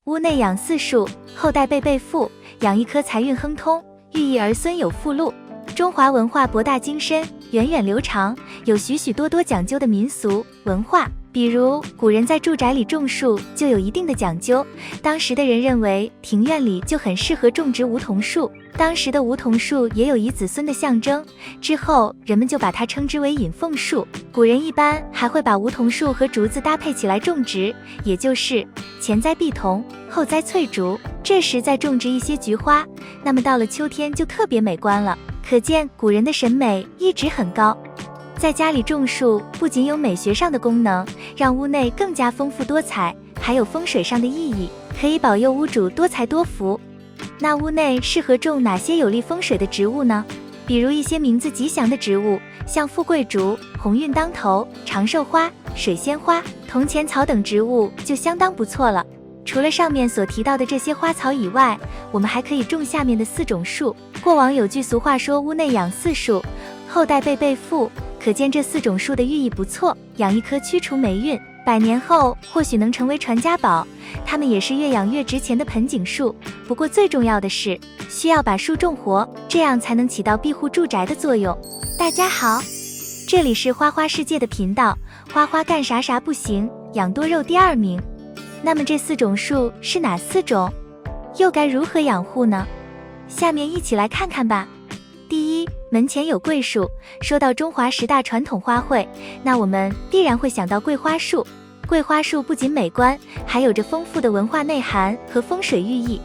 屋内养4树，后代辈辈富，养一棵财运亨通，寓意儿孙有富禄。中华文化博大精深，源远流长，有许许多多讲究的民俗文化。比如古人在住宅里种树就有一定的讲究，当时的人认为庭院里就很适合种植梧桐树，当时的梧桐树也有以子孙的象征，之后人们就把它称之为引凤树。古人一般还会把梧桐树和竹子搭配起来种植，也就是前栽碧桐，后栽翠竹，这时再种植一些菊花，那么到了秋天就特别美观了，可见古人的审美一直很高。在家里种树不仅有美学上的功能，让屋内更加丰富多彩，还有风水上的意义，可以保佑屋主多财多福。那屋内适合种哪些有利风水的植物呢？比如一些名字吉祥的植物，像富贵竹、鸿运当头、长寿花、水仙花、铜钱草等植物就相当不错了。除了上面所提到的这些花草以外，我们还可以种下面的4种树。过往有句俗话说屋内养4树，后代辈辈富，可见这4种树的寓意不错，养一棵驱除霉运，100年后或许能成为传家宝。它们也是越养越值钱的盆景树，不过最重要的是需要把树种活，这样才能起到庇护住宅的作用。大家好，这里是花花世界的频道，花花干啥啥不行，养多肉第2名。那么这4种树是哪4种？又该如何养护呢？下面一起来看看吧。第一，门前有桂树。说到中华10大传统花卉，那我们必然会想到桂花树。桂花树不仅美观，还有着丰富的文化内涵和风水寓意。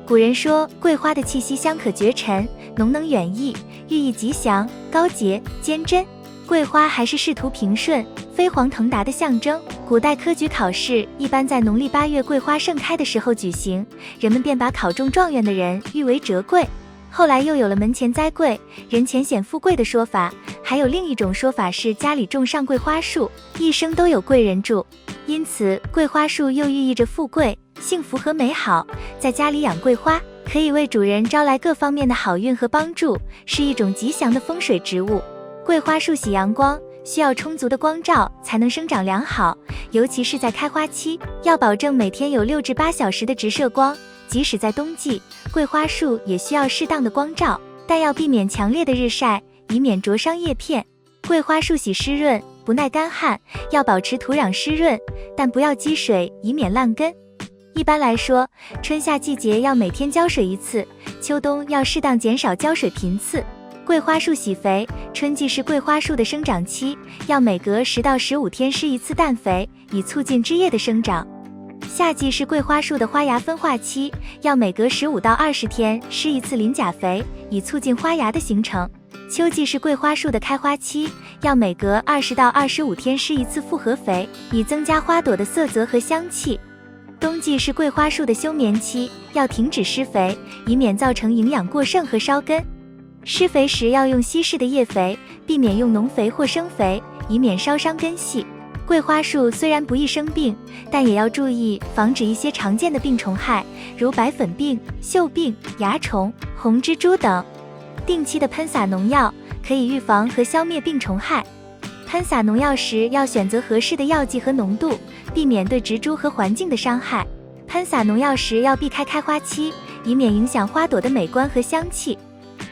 古人说桂花的气息香可绝尘，浓能远溢，寓意吉祥、高洁、坚贞。桂花还是仕途平顺、飞黄腾达的象征。古代科举考试一般在农历8月桂花盛开的时候举行，人们便把考中状元的人誉为折桂。后来又有了门前栽桂，人前显富贵的说法，还有另一种说法是家里种上桂花树，一生都有贵人住。因此桂花树又寓意着富贵、幸福和美好。在家里养桂花，可以为主人招来各方面的好运和帮助，是一种吉祥的风水植物。桂花树喜阳光，需要充足的光照才能生长良好，尤其是在开花期，要保证每天有6至8小时的直射光。即使在冬季，桂花树也需要适当的光照，但要避免强烈的日晒，以免灼伤叶片。桂花树喜湿润，不耐干旱，要保持土壤湿润，但不要积水，以免烂根。一般来说，春夏季节要每天浇水1次，秋冬要适当减少浇水频次。桂花树喜肥，春季是桂花树的生长期，要每隔10到15天施1次氮肥，以促进枝叶的生长。夏季是桂花树的花芽分化期，要每隔15到20天施1次磷钾肥，以促进花芽的形成。秋季是桂花树的开花期，要每隔20到25天施1次复合肥，以增加花朵的色泽和香气。冬季是桂花树的休眠期，要停止施肥，以免造成营养过剩和烧根。施肥时要用稀释的叶肥，避免用农肥或生肥，以免烧伤根系。桂花树虽然不易生病，但也要注意防止一些常见的病虫害，如白粉病、锈病、蚜虫、红蜘蛛等。定期的喷洒农药，可以预防和消灭病虫害。喷洒农药时要选择合适的药剂和浓度，避免对植株和环境的伤害。喷洒农药时要避开开花期，以免影响花朵的美观和香气。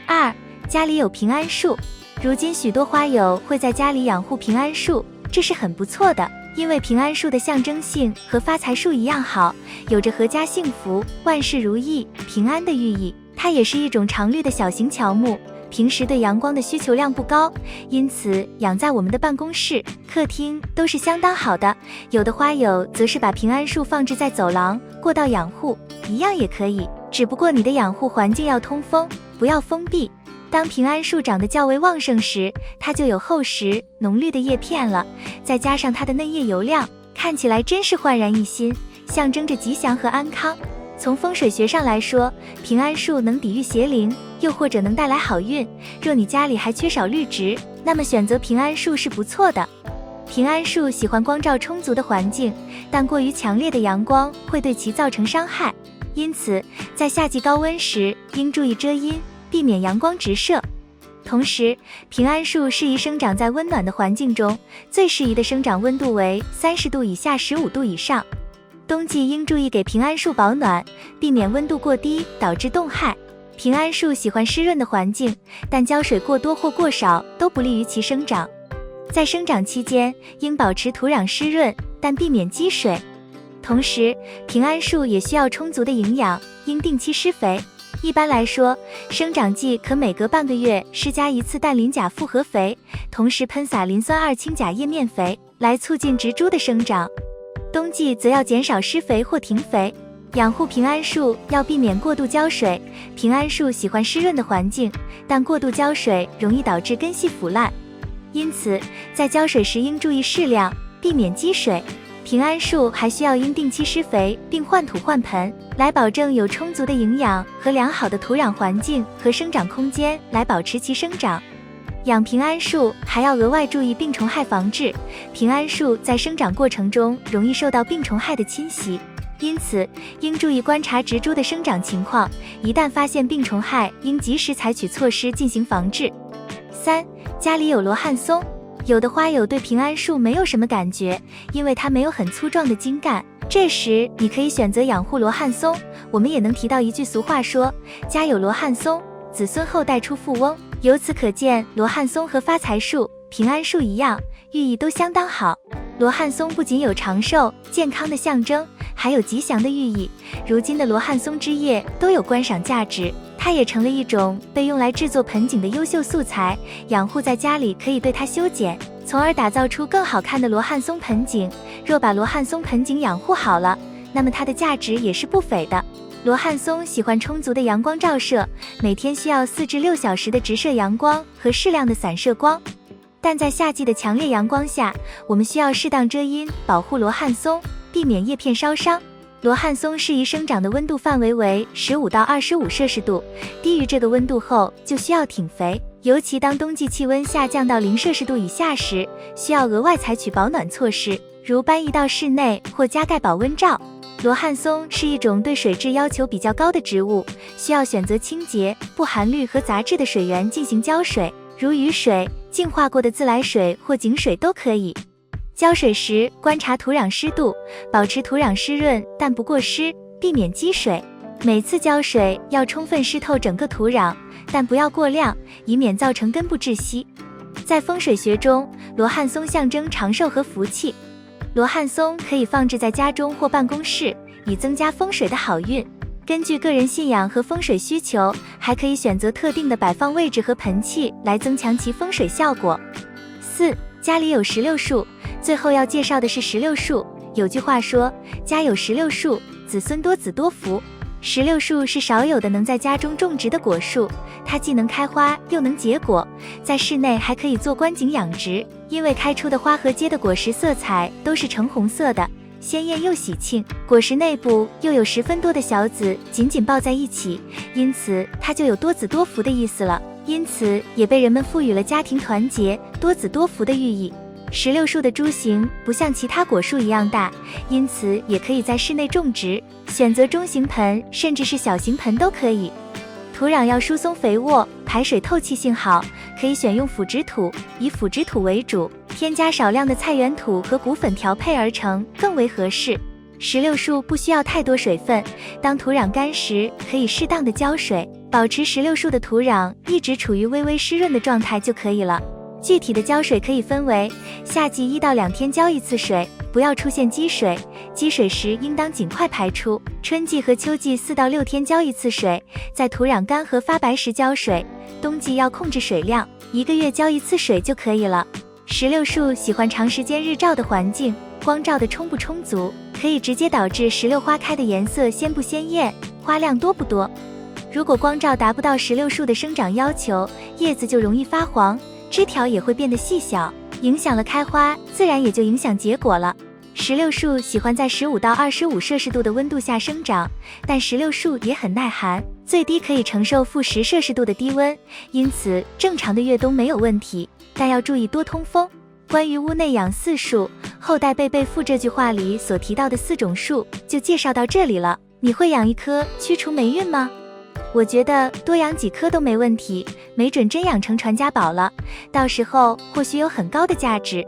2. 家里有平安树。如今许多花友会在家里养护平安树，这是很不错的，因为平安树的象征性和发财树一样好，有着阖家幸福、万事如意、平安的寓意。它也是一种常绿的小型乔木，平时对阳光的需求量不高，因此养在我们的办公室、客厅都是相当好的。有的花友则是把平安树放置在走廊、过道养护，一样也可以，只不过你的养护环境要通风，不要封闭。当平安树长得较为旺盛时，它就有厚实浓绿的叶片了，再加上它的嫩叶油亮，看起来真是焕然一新，象征着吉祥和安康。从风水学上来说，平安树能抵御邪灵，又或者能带来好运。若你家里还缺少绿植，那么选择平安树是不错的。平安树喜欢光照充足的环境，但过于强烈的阳光会对其造成伤害，因此在夏季高温时应注意遮阴，避免阳光直射。同时，平安树适宜生长在温暖的环境中，最适宜的生长温度为30度以下15度以上。冬季应注意给平安树保暖，避免温度过低导致冻害。平安树喜欢湿润的环境，但浇水过多或过少都不利于其生长。在生长期间，应保持土壤湿润，但避免积水。同时，平安树也需要充足的营养，应定期施肥。一般来说，生长季可每隔半个月施加一次氮磷钾复合肥，同时喷洒磷酸二氢钾叶面肥，来促进植株的生长。冬季则要减少施肥或停肥。养护平安树要避免过度浇水，平安树喜欢湿润的环境，但过度浇水容易导致根系腐烂。因此，在浇水时应注意适量，避免积水。平安树还需要应定期施肥并换土换盆，来保证有充足的营养和良好的土壤环境和生长空间，来保持其生长。养平安树还要额外注意病虫害防治，平安树在生长过程中容易受到病虫害的侵袭，因此应注意观察植株的生长情况，一旦发现病虫害，应及时采取措施进行防治。3. 家里有罗汉松。有的花友对平安树没有什么感觉，因为它没有很粗壮的茎干，这时你可以选择养护罗汉松。我们也能提到一句俗话说，家有罗汉松，子孙后代出富翁。由此可见，罗汉松和发财树、平安树一样，寓意都相当好。罗汉松不仅有长寿、健康的象征，还有吉祥的寓意。如今的罗汉松枝叶都有观赏价值，它也成了一种被用来制作盆景的优秀素材。养护在家里可以对它修剪，从而打造出更好看的罗汉松盆景。若把罗汉松盆景养护好了，那么它的价值也是不菲的。罗汉松喜欢充足的阳光照射，每天需要4至6小时的直射阳光和适量的散射光。但在夏季的强烈阳光下，我们需要适当遮阴，保护罗汉松，避免叶片烧伤。罗汉松适宜生长的温度范围为15到25摄氏度，低于这个温度后就需要挺肥，尤其当冬季气温下降到0摄氏度以下时，需要额外采取保暖措施，如搬移到室内或加盖保温罩。罗汉松是一种对水质要求比较高的植物，需要选择清洁、不含氯和杂质的水源进行浇水，如雨水、净化过的自来水或井水都可以。浇水时观察土壤湿度，保持土壤湿润但不过湿，避免积水。每次浇水要充分湿透整个土壤，但不要过量，以免造成根部窒息。在风水学中，罗汉松象征长寿和福气。罗汉松可以放置在家中或办公室，以增加风水的好运。根据个人信仰和风水需求，还可以选择特定的摆放位置和盆器来增强其风水效果。4. 家里有石榴树。最后要介绍的是石榴树。有句话说，家有石榴树，子孙多子多福。石榴树是少有的能在家中种植的果树，它既能开花又能结果，在室内还可以做观景养殖，因为开出的花和结的果实色彩都是橙红色的，鲜艳又喜庆，果实内部又有10分多的小籽紧紧抱在一起，因此它就有多子多福的意思了，因此也被人们赋予了家庭团结、多子多福的寓意。石榴树的株形不像其他果树一样大，因此也可以在室内种植，选择中型盆甚至是小型盆都可以。土壤要疏松肥沃，排水透气性好，可以选用腐殖土，以腐殖土为主，添加少量的菜园土和骨粉调配而成，更为合适。石榴树不需要太多水分，当土壤干时可以适当的浇水，保持石榴树的土壤一直处于微微湿润的状态就可以了。具体的浇水可以分为夏季1到2天浇一次水，不要出现积水，积水时应当尽快排出。春季和秋季4到6天浇一次水，在土壤干涸发白时浇水。冬季要控制水量，1个月浇一次水就可以了。石榴树喜欢长时间日照的环境，光照的充不充足，可以直接导致石榴花开的颜色鲜不鲜艳，花量多不多。如果光照达不到石榴树的生长要求，叶子就容易发黄，枝条也会变得细小，影响了开花，自然也就影响结果了。石榴树喜欢在15到25摄氏度的温度下生长，但石榴树也很耐寒，最低可以承受-10摄氏度的低温，因此正常的越冬没有问题，但要注意多通风。关于屋内养4树，后代辈辈富这句话里所提到的4种树就介绍到这里了。你会养一棵驱除霉运吗？我觉得多养几棵都没问题，没准真养成传家宝了，到时候或许有很高的价值。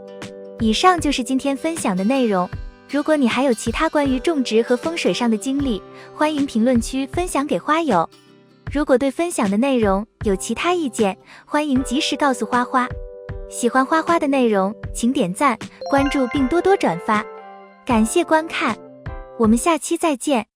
以上就是今天分享的内容。如果你还有其他关于种植和风水上的经历，欢迎评论区分享给花友。如果对分享的内容有其他意见，欢迎及时告诉花花。喜欢花花的内容，请点赞、关注并多多转发。感谢观看，我们下期再见。